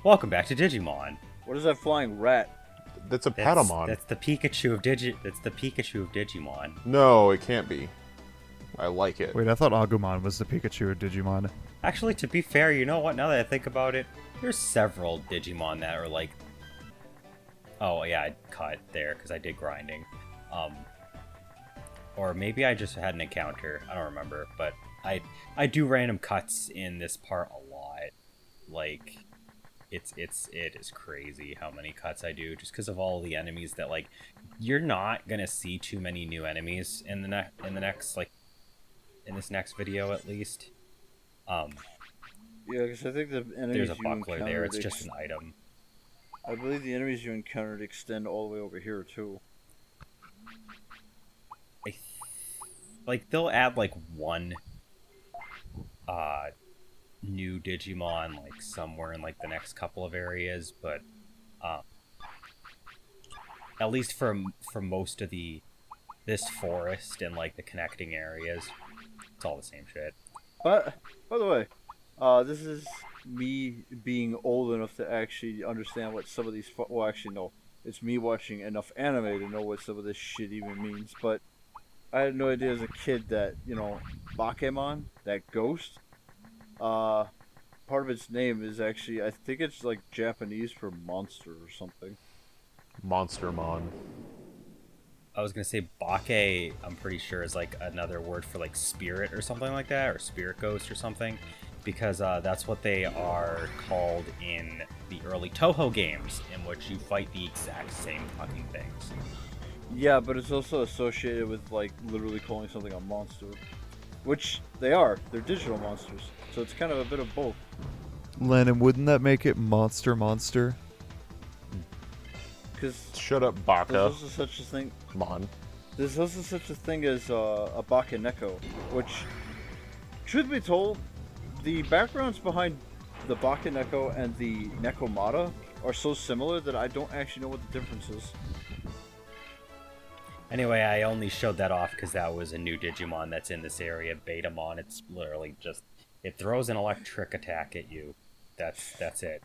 Welcome back to Digimon. What is that flying rat? That's a That's, Patamon. that's the Pikachu of That's the Pikachu of Digimon. No, it can't be. I like it. Wait, I thought Agumon was the Pikachu of Digimon. Actually, to be fair, you know what? Now that I think about it, there's several Digimon that are like. Oh yeah, I cut there because I did grinding. Or maybe I just had an encounter. I don't remember, but I do random cuts in this part a lot. Like, it is crazy how many cuts I do just because of all the enemies that like you're not gonna see too many new enemies in the next like in this next video at least. Yeah, because I think the enemies There's a you buckler there. encountered It's just an item. I believe the enemies you encountered extend all the way over here too. Like they'll add like one new Digimon like somewhere in like the next couple of areas, but at least for most of this forest and like the connecting areas, it's all the same shit. But by the way, this is me being old enough to actually understand what some of these. Well, actually, no, it's me watching enough anime to know what some of this shit even means. But I had no idea as a kid that Bakemon, that ghost, part of its name is actually, I think it's like Japanese for monster or something. Monstermon. I was gonna say Bake, I'm pretty sure is like another word for like spirit or something like that, or spirit ghost or something, because that's what they are called in the early Toho games, in which you fight the exact same fucking things. Yeah, but it's also associated with like literally calling something a monster, which they are. They're digital monsters, so it's kind of a bit of both. Lennon, wouldn't that make it Monster? Because Shut up, there's Baka. also such a thing. Mon. There's also such a thing as a Bakeneko, which, truth be told, the backgrounds behind the Bakeneko and the Nekomata are so similar that I don't actually know what the difference is. Anyway, I only showed that off because that was a new Digimon that's in this area, Betamon. It's literally just, it throws an electric attack at you. That's it.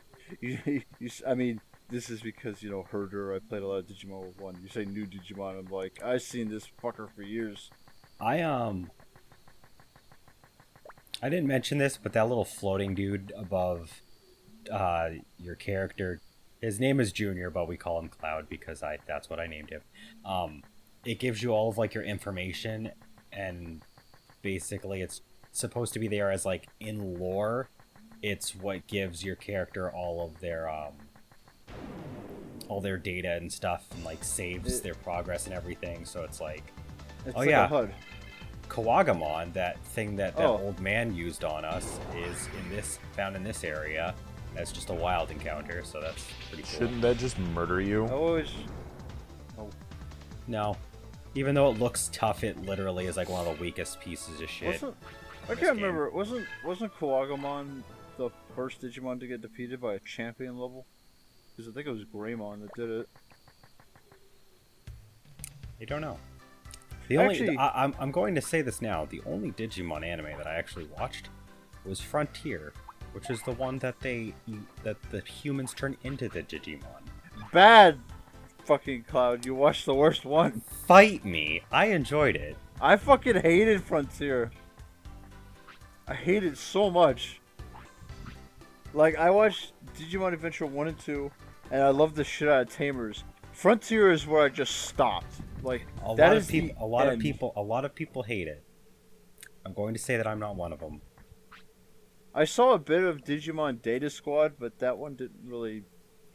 I mean, this is because, Herder, I played a lot of Digimon World 1. You say new Digimon, I'm like, I've seen this fucker for years. I didn't mention this, but that little floating dude above your character, his name is Junior, but we call him Cloud because that's what I named him. It gives you all of like your information, and basically it's supposed to be there as like in lore. It's what gives your character all their data and stuff, and like saves their progress and everything. So it's like, It's oh like yeah, a HUD. Kawagamon, that thing that Oh. old man used on us, is found in this area as just a wild encounter. So that's pretty cool. Shouldn't that just murder you? I always. No, even though it looks tough, it literally is like one of the weakest pieces of shit. I this can't game. remember. Wasn't Kawagamon the first Digimon to get defeated by a champion level? Because I think it was Greymon that did it. You don't know. Actually- I'm going to say this now. The only Digimon anime that I actually watched was Frontier, which is the one that the humans turn into the Digimon. Bad fucking Cloud. You watched the worst one. Fight me! I enjoyed it. I fucking hated Frontier. I hate it so much. Like, I watched Digimon Adventure 1 and 2, and I loved the shit out of Tamers. Frontier is where I just stopped. Like, A that lot is of people. the A lot of end. people. A lot of people hate it. I'm going to say that I'm not one of them. I saw a bit of Digimon Data Squad, but that one didn't really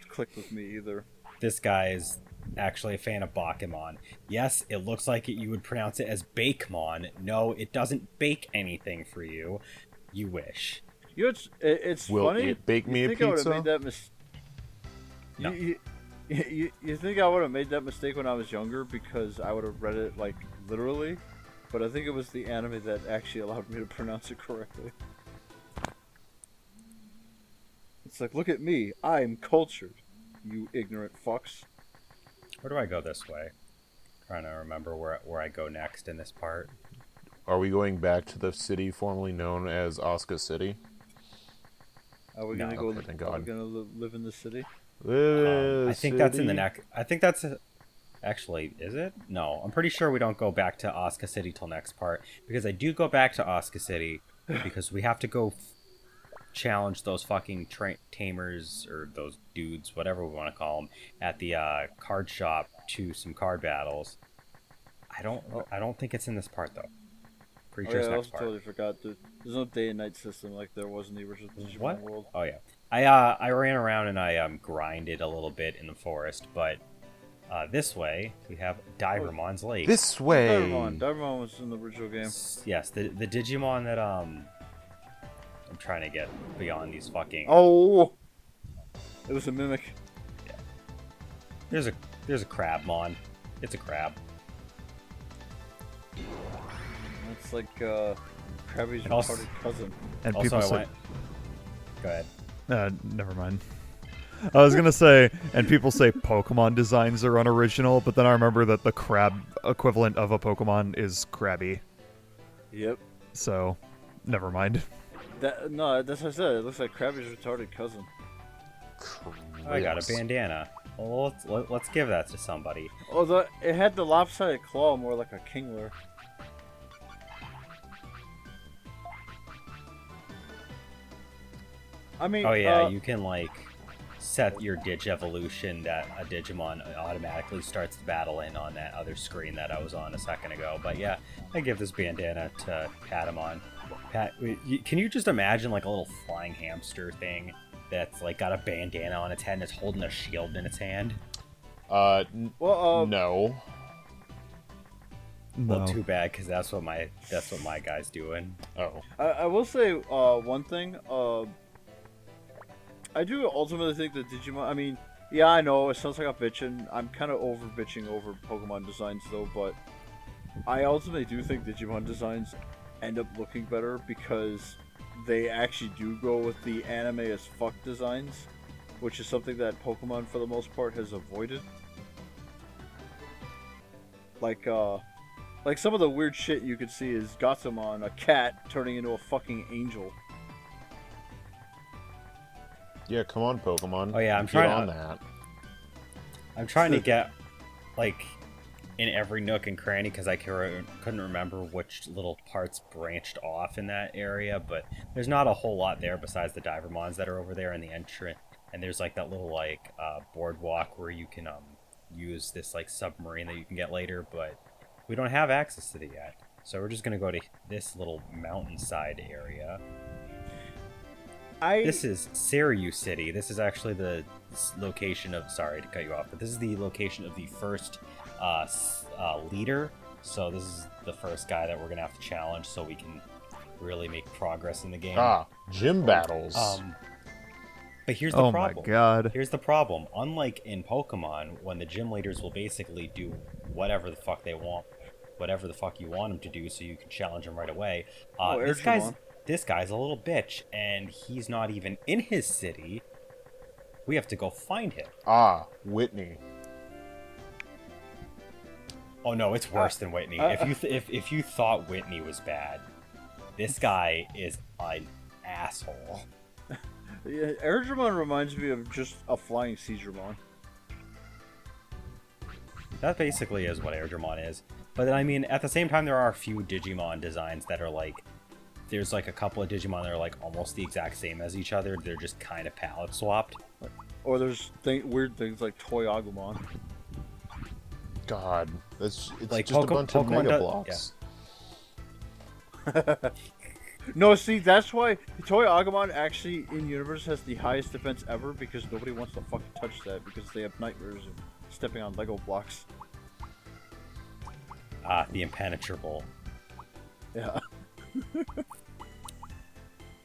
click with me either. This guy is actually a fan of Bakemon. Yes, it looks like you would pronounce it as Bakemon. No, it doesn't bake anything for you. You wish. You know, it's Will funny. it bake me you a think I would have pizza? made that mistake? No. You think I would have made that mistake when I was younger because I would have read it like literally, but I think it was the anime that actually allowed me to pronounce it correctly. It's like, look at me, I'm cultured, you ignorant fucks. Where do I go this way? Trying to remember where I go next in this part. Are we going back to the city formerly known as Asuka City? Are we No. gonna go? Okay, thank Are we God. gonna live in the city? I think that's in the next. I think that's actually, is it? No, I'm pretty sure we don't go back to Osca City till next part because I do go back to Osca City because we have to go challenge those fucking tamers or those dudes, whatever we want to call them, at the card shop to some card battles. Oh, I don't think it's in this part though. Pretty oh sure yeah, it's I next also part. totally forgot. There's no day and night system like there was in the original Digimon What? World. Oh yeah. I ran around and I grinded a little bit in the forest, but this way we have Divermon's Lake. This way. Digimon was in the original game. Yes, the Digimon that I'm trying to get beyond these fucking. Oh, it was a mimic. There's a Crabmon. It's a crab. It's like Krabby's And also- retarded cousin. And Also, people I say, went. Go ahead. never mind. I was gonna say, and people say Pokemon designs are unoriginal, but then I remember that the crab equivalent of a Pokemon is Krabby. Yep. So, never mind. No, that's what I said. It looks like Krabby's retarded cousin. I got a bandana. Well, let's give that to somebody. Oh, it had the lopsided claw, more like a Kingler. I mean, Oh yeah, you can like set your Digivolution that a Digimon automatically starts the battle in on that other screen that I was on a second ago. But yeah, I give this bandana to Patamon. Can you just imagine like a little flying hamster thing that's like got a bandana on its head and it's holding a shield in its hand? well, No. No. Well, too bad because that's what my guy's doing. Oh. I will say one thing. I do ultimately think that Digimon. I mean, yeah, I know it sounds like I'm bitching. I'm kind of over bitching over Pokemon designs though, but I ultimately do think Digimon designs end up looking better because they actually do go with the anime as fuck designs, which is something that Pokemon for the most part has avoided. Like some of the weird shit you could see is Gatomon, a cat turning into a fucking angel. Yeah, come on, Pokemon. Oh, yeah, I'm Get trying on to- that. I'm trying to get like in every nook and cranny because I couldn't remember which little parts branched off in that area, but there's not a whole lot there besides the Divermons that are over there in the entrance. And there's like that little like boardwalk where you can use this like submarine that you can get later, but we don't have access to it yet. So we're just gonna go to this little mountainside area. This is Sirius City. This is actually the location of. Sorry to cut you off, but this is the location of the first leader. So this is the first guy that we're gonna have to challenge, so we can really make progress in the game. Gym battles. But here's the Oh problem. my god. Here's the problem. Unlike in Pokemon, when the gym leaders will basically do whatever the fuck they want, whatever the fuck you want them to do, so you can challenge them right away. This guy's a little bitch, and he's not even in his city. We have to go find him. Whitney. Oh no, it's worse than Whitney. If you thought Whitney was bad, this guy is an asshole. Yeah, Airdramon reminds me of just a flying Seedramon. That basically is what Airdramon is. But I mean, at the same time, there are a few Digimon designs that are like. There's like a couple of Digimon that are like almost the exact same as each other. They're just kind of palette swapped. Or there's weird things like Toy Agumon. God, it's Like just a bunch of Pokemon Mega does- Blocks. No, see, that's why Toy Agumon actually in universe has the highest defense ever because nobody wants to fucking touch that because they have nightmares of stepping on Lego blocks. The impenetrable. Yeah.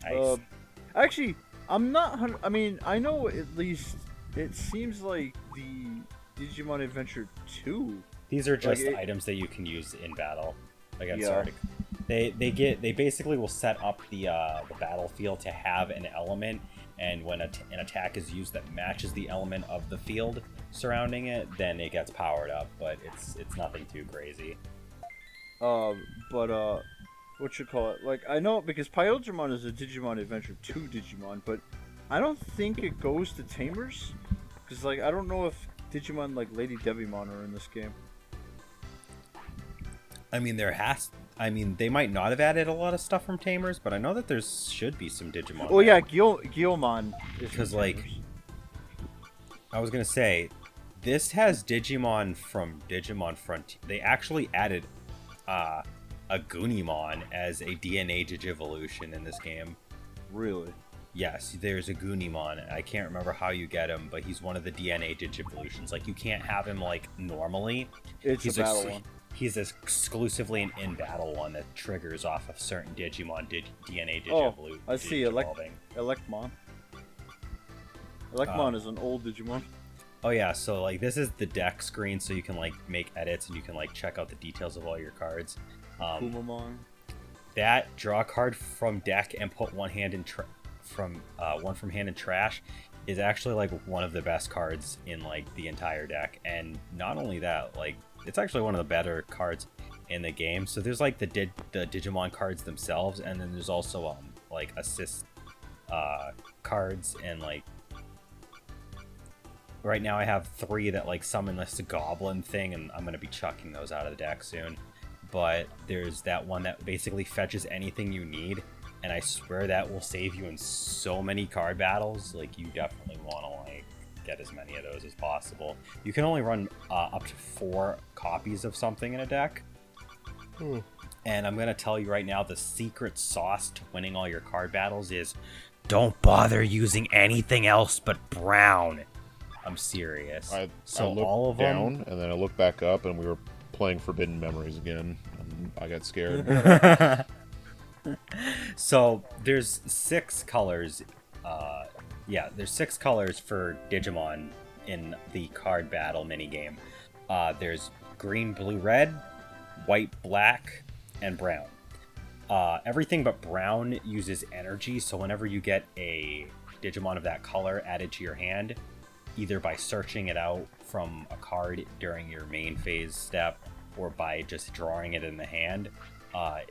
Nice. Actually, I'm not. I mean, I know at least it seems like the Digimon Adventure 2. These are just like items that you can use in battle against Yeah. Arctic. They basically will set up the battlefield to have an element, and when an attack is used that matches the element of the field surrounding it, then it gets powered up. But it's nothing too crazy. What you call it? Like I know because Pyodramon is a Digimon Adventure 2 Digimon, but I don't think it goes to Tamers, because like I don't know if Digimon like Lady Devimon are in this game. I mean, they might not have added a lot of stuff from Tamers, but I know that there should be some Digimon. Oh yeah, Guilmon is from 'Cause, like, Tamers. I was gonna say, this has Digimon from Digimon Frontier. They actually added a Goonimon as a DNA Digivolution in this game. Really? Yes, there's a Goonimon. I can't remember how you get him, but he's one of the DNA Digivolutions. Like, you can't have him, like, normally. It's a battle one. He's exclusively an in-battle one that triggers off of certain Digimon DNA Oh, Digivolution. I see. Electmon. Electmon is an old Digimon. Oh yeah, so like this is the deck screen, so you can like make edits and you can like check out the details of all your cards. Kumamon. That draw a card from deck and put one from hand in trash is actually like one of the best cards in like the entire deck. And not only that, like it's actually one of the better cards in the game. So there's like the Digimon cards themselves, and then there's also like assist cards, and like right now I have 3 that like summon this goblin thing, and I'm gonna be chucking those out of the deck soon. But there's that one that basically fetches anything you need, and I swear that will save you in so many card battles. Like, you definitely want to like get as many of those as possible. You can only run up to 4 copies of something in a deck. And I'm gonna tell you right now, the secret sauce to winning all your card battles is don't bother using anything else but brown. I'm serious. I So looked all of down, them. and then I looked back up, and we were playing Forbidden Memories again. And I got scared. So there's 6 colors. There's 6 colors for Digimon in the card battle minigame. There's green, blue, red, white, black, and brown. Everything but brown uses energy, so whenever you get a Digimon of that color added to your hand, either by searching it out from a card during your main phase step or by just drawing it in the hand,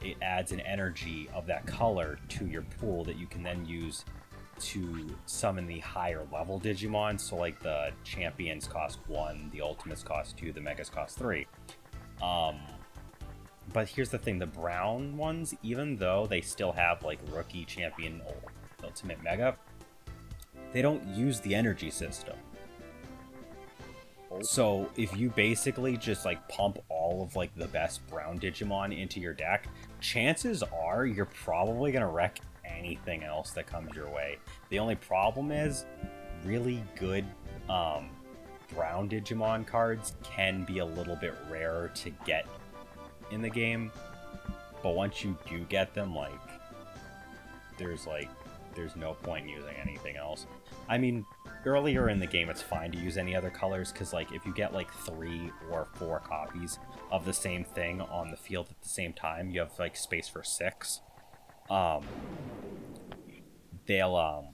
it adds an energy of that color to your pool that you can then use to summon the higher level Digimon. So like the champions cost 1, the ultimates cost 2, the megas cost 3. But here's the thing, the brown ones, even though they still have like rookie, champion, ultimate, mega, they don't use the energy system. So if you basically just like pump all of like the best brown Digimon into your deck, chances are you're probably gonna wreck anything else that comes your way. The only problem is really good brown Digimon cards can be a little bit rarer to get in the game, but once you do get them, like there's no point in using anything else. I mean, earlier in the game it's fine to use any other colors, because like if you get like 3 or 4 copies of the same thing on the field at the same time, you have like space for 6. They'll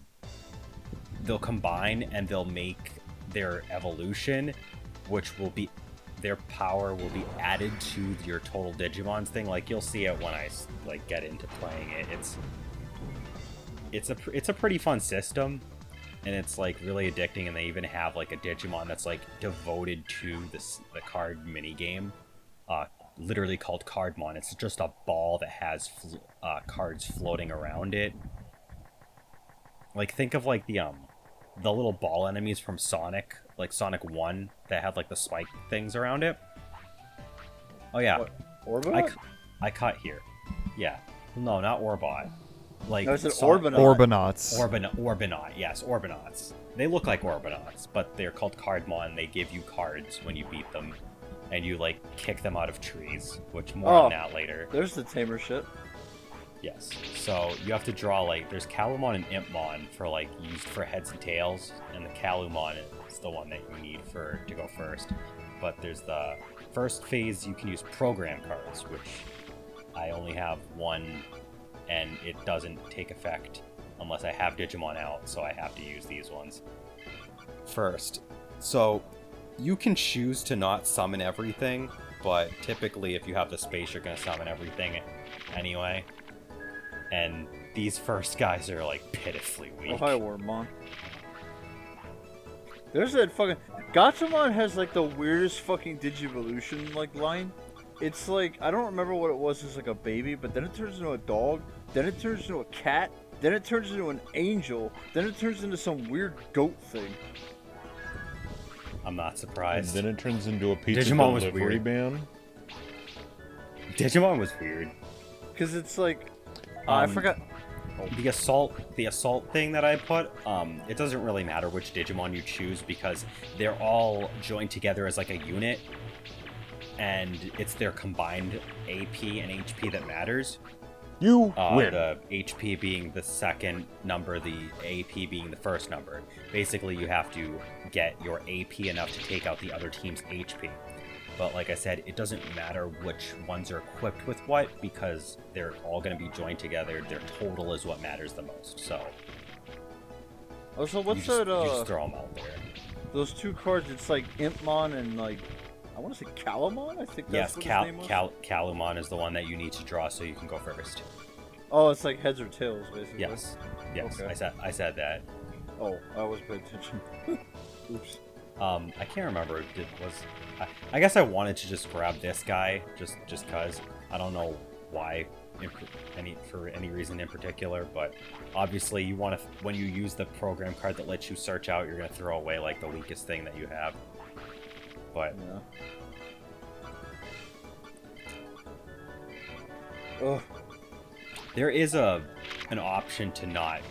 combine and they'll make their evolution, which will be their power will be added to your total Digimons thing. Like you'll see it when I like get into playing it. It's a pretty fun system, and it's like really addicting. And they even have like a Digimon that's like devoted to the card mini game, literally called Cardmon. It's just a ball that has cards floating around it. Like think of like the little ball enemies from Sonic, like Sonic 1, that had like the spike things around it. Oh yeah, Orbot? I caught here. Yeah, no, not Orbot. Like No, it's an Orbinaut. Orbinauts. Orbinaut, yes, Orbinauts. They look like Orbinauts, but they're called Cardmon. They give you cards when you beat them, and you like kick them out of trees, which more on that later. There's the tamer shit. Yes, so you have to draw like there's Calumon and Impmon for like used for heads and tails, and the Calumon is the one that you need to go first. But there's the first phase you can use program cards, which I only have 1. And it doesn't take effect unless I have Digimon out, so I have to use these ones first. So you can choose to not summon everything, but typically if you have the space, you're going to summon everything anyway. And these first guys are like pitifully weak. Oh, hi, Wormmon. There's that fucking... Gatomon has like the weirdest fucking Digivolution like line. It's like, I don't remember what it was as like a baby, but then it turns into a dog, then it turns into a cat, then it turns into an angel, then it turns into some weird goat thing. I'm not surprised. And then it turns into a pizza Digimon was delivery weird. man. Digimon was weird. Cause it's like, I forgot. The assault thing that I put, it doesn't really matter which Digimon you choose because they're all joined together as like a unit, and it's their combined AP and HP that matters. You win. The HP being the second number, the AP being the first number. Basically, you have to get your AP enough to take out the other team's HP. But like I said, it doesn't matter which ones are equipped with what because they're all going to be joined together. Their total is what matters the most. So, Also, what's you that? just throw them out there. Those two cards. It's like Impmon and like, I want to say Calamon. I think that's what his name was. Calumon is the one that you need to draw so you can go first. Oh, it's like heads or tails, basically. Yes, Okay. I said that. Oh, I was paying attention. Oops. I can't remember. I guess I wanted to just grab this guy just cause. I don't know why, for any reason in particular, but obviously you want to when you use the program card that lets you search out, you're gonna throw away like the weakest thing that you have. But yeah. Ugh. there is an option to not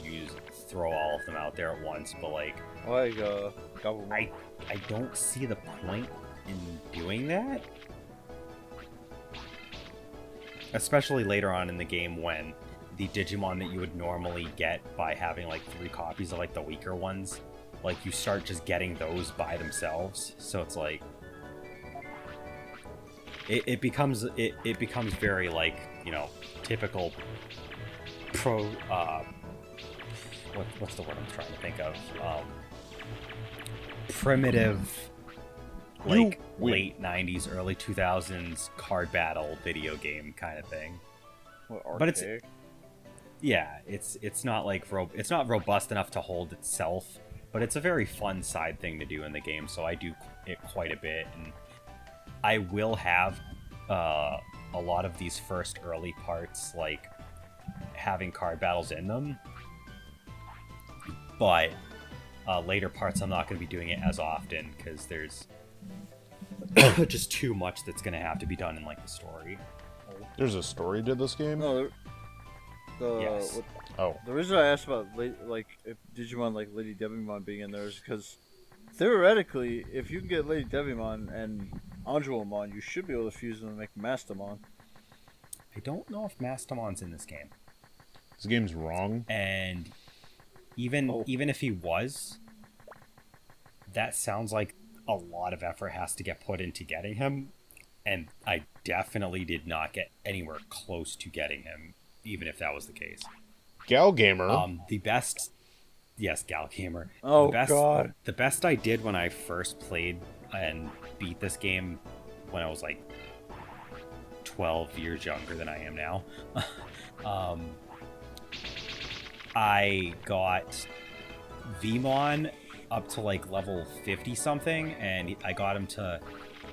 throw all of them out there at once, but like Gabumon. I don't see the point in doing that. Especially later on in the game when the Digimon that you would normally get by having like 3 copies of like the weaker ones, like you start just getting those by themselves. So it's like it becomes very like, you know, typical what's the word I'm trying to think of? Primitive, like late 90s, early 2000s card battle video game kind of thing. But it's not like it's not robust enough to hold itself, but it's a very fun side thing to do in the game, so I do it quite a bit, and I will have a lot of these first early parts like having card battles in them, but later parts I'm not going to be doing it as often because there's just too much that's going to have to be done in like the story. There's a story to this game? No, Yes. The reason I asked about like if Digimon like Lady Devimon being in there is because theoretically, if you can get Lady Devimon and Angelomon, you should be able to fuse them and make Mastamon. I don't know if Mastamon's in this game. This game's wrong. And even if he was, that sounds like a lot of effort has to get put into getting him, and I definitely did not get anywhere close to getting him, even if that was the case. Gal Gamer. Yes, Gal Gamer. Oh, God. The best I did when I first played and beat this game when I was like 12 years younger than I am now. I got Vmon up to like level 50 something, and I got him to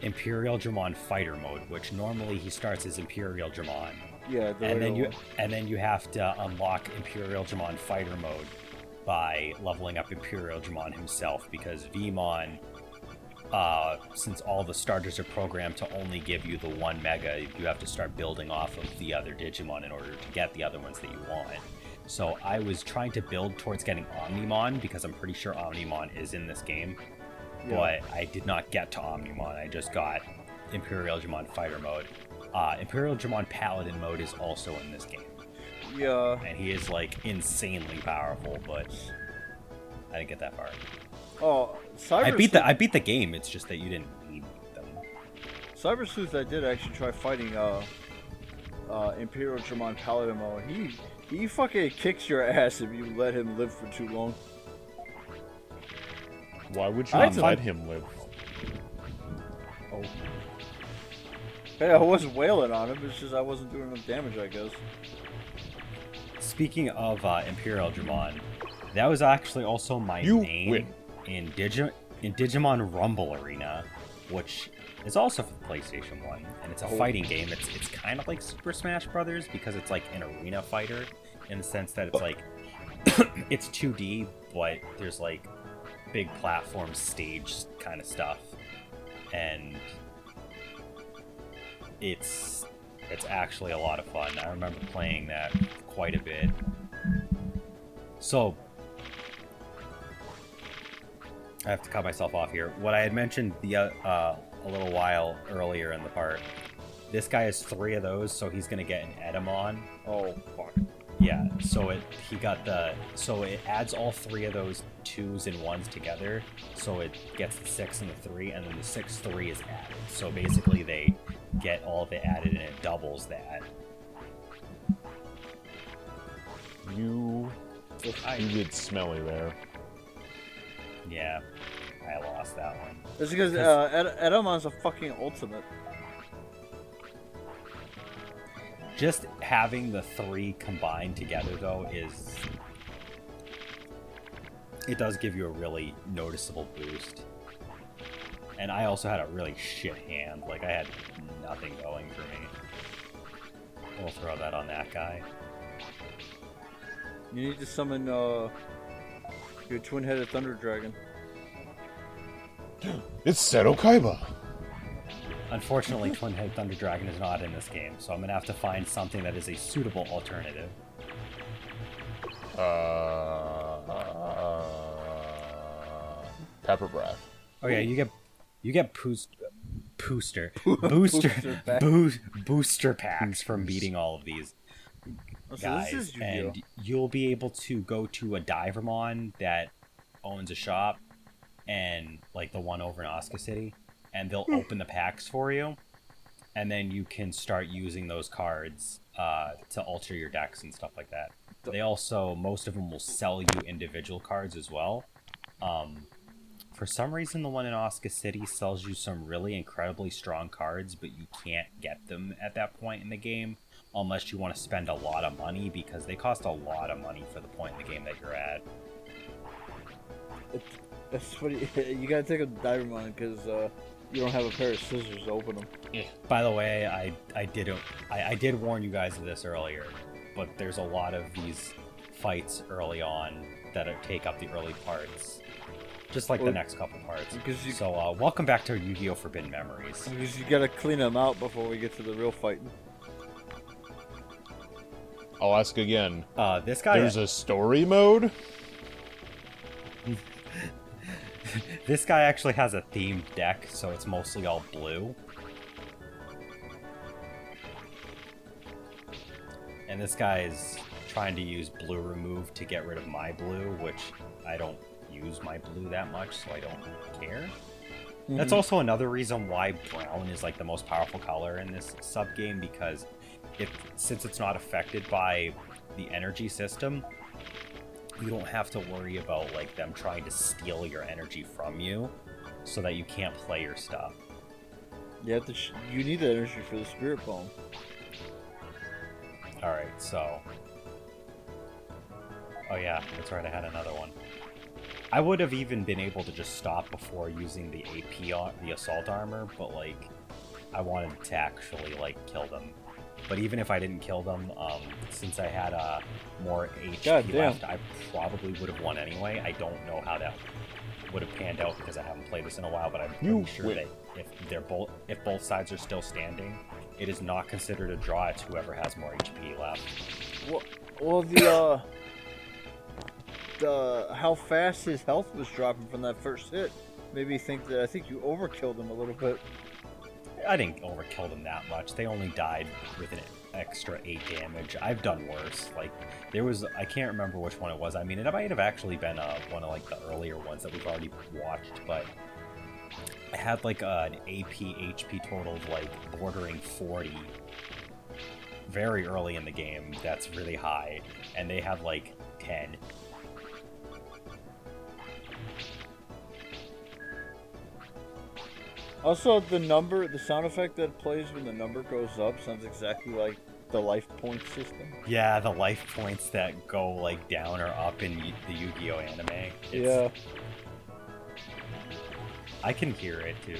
Imperial Dramon Fighter mode, which normally he starts as Imperial Dramon. Yeah, and then you have to unlock Imperial Dramon Fighter mode by leveling up Imperial Dramon himself, because Vmon, since all the starters are programmed to only give you the 1 mega, you have to start building off of the other Digimon in order to get the other ones that you want. So I was trying to build towards getting Omnimon, because I'm pretty sure Omnimon is in this game. Yeah. But I did not get to Omnimon. I just got Imperial Dramon Fighter mode. Imperial Dramon Paladin mode is also in this game. Yeah. And he is like insanely powerful, but I didn't get that far. Oh, I beat the game. It's just that you didn't need them. Cyber Sleuth, I did actually try fighting Imperial Dramon Paladin mode. He fucking kicks your ass if you let him live for too long. Why would you not let him live? Oh. Hey, I wasn't wailing on him. It's just I wasn't doing enough damage, I guess. speaking of Imperial Digimon, that was actually also my You name win. in Digimon Rumble Arena, which is also for the PlayStation 1, and it's a fighting game. It's kind of like Super Smash Brothers because it's like an arena fighter in the sense that it's like it's 2D, but there's like big platform stage kind of stuff, and it's actually a lot of fun. I remember playing that quite a bit. So I have to cut myself off here. What I had mentioned a little while earlier in the part, this guy has 3 of those, so he's gonna get an Edamon. Oh fuck. Yeah, so it adds all 3 of those 2s and 1s together, so it gets the 6 and the 3, and then the 6-3 is added. So basically they get all of it added and it doubles that. You get smelly there. Yeah, I lost that one. It's because Edamon's a fucking ultimate. Just having the 3 combined together, though, it does give you a really noticeable boost. And I also had a really shit hand. Like, I had nothing going for me. We'll throw that on that guy. You need to summon your twin-headed thunder dragon. It's Seto Kaiba. Unfortunately, Twin-Head Thunder Dragon is not in this game, so I'm gonna have to find something that is a suitable alternative. Pepper breath. Oh yeah, you get booster packs from beating all of these guys, and you'll be able to go to a Divermon that owns a shop, and like the one over in Osaka City, and they'll open the packs for you, and then you can start using those cards to alter your decks and stuff like that. They also, most of them will sell you individual cards as well. For some reason, the one in Osaka City sells you some really incredibly strong cards, but you can't get them at that point in the game unless you want to spend a lot of money, because they cost a lot of money for the point in the game that you're at. That's funny. You gotta take a Divermon because you don't have a pair of scissors to open them. Yeah. By the way, I did warn you guys of this earlier, but there's a lot of these fights early on that take up the early parts, just like the next couple parts. So welcome back to Yu-Gi-Oh! Forbidden Memories. Because you gotta clean them out before we get to the real fighting. I'll ask again. This guy. There's a story mode? This guy actually has a themed deck, so it's mostly all blue. And this guy's trying to use blue remove to get rid of my blue, which I don't use my blue that much, so I don't care. Mm-hmm. That's also another reason why brown is like the most powerful color in this sub-game, because since it's not affected by the energy system, you don't have to worry about like them trying to steal your energy from you so that you can't play your stuff. You need the energy for the spirit bomb. Alright, so... Oh yeah, that's right, I had another one. I would have even been able to just stop before using the the assault armor, but like, I wanted to actually like kill them. But even if I didn't kill them, since I had more HP left, I probably would have won anyway. I don't know how that would have panned out because I haven't played this in a while, but I'm pretty sure that if both sides are still standing, it is not considered a draw. It's whoever has more HP left. Well, the how fast his health was dropping from that first hit made me think that I think you overkilled him a little bit. I didn't overkill them that much. They only died with an extra 8 damage. I've done worse. Like, I can't remember which one it was. I mean, it might have actually been one of like the earlier ones that we've already watched, but I had like an AP HP total of like bordering 40 very early in the game. That's really high, and they had like 10. Also, the sound effect that plays when the number goes up sounds exactly like the life point system. Yeah, the life points that go like down or up in the Yu-Gi-Oh anime. Yeah. I can hear it too.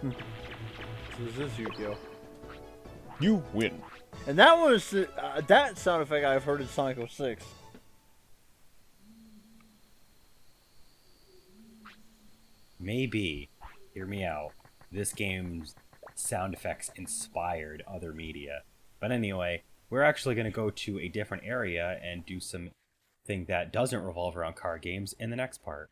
So this is Yu-Gi-Oh. You win. And that was that sound effect I've heard in Sonic 06. Maybe, hear me out, this game's sound effects inspired other media. But anyway, we're actually going to go to a different area and do something that doesn't revolve around card games in the next part.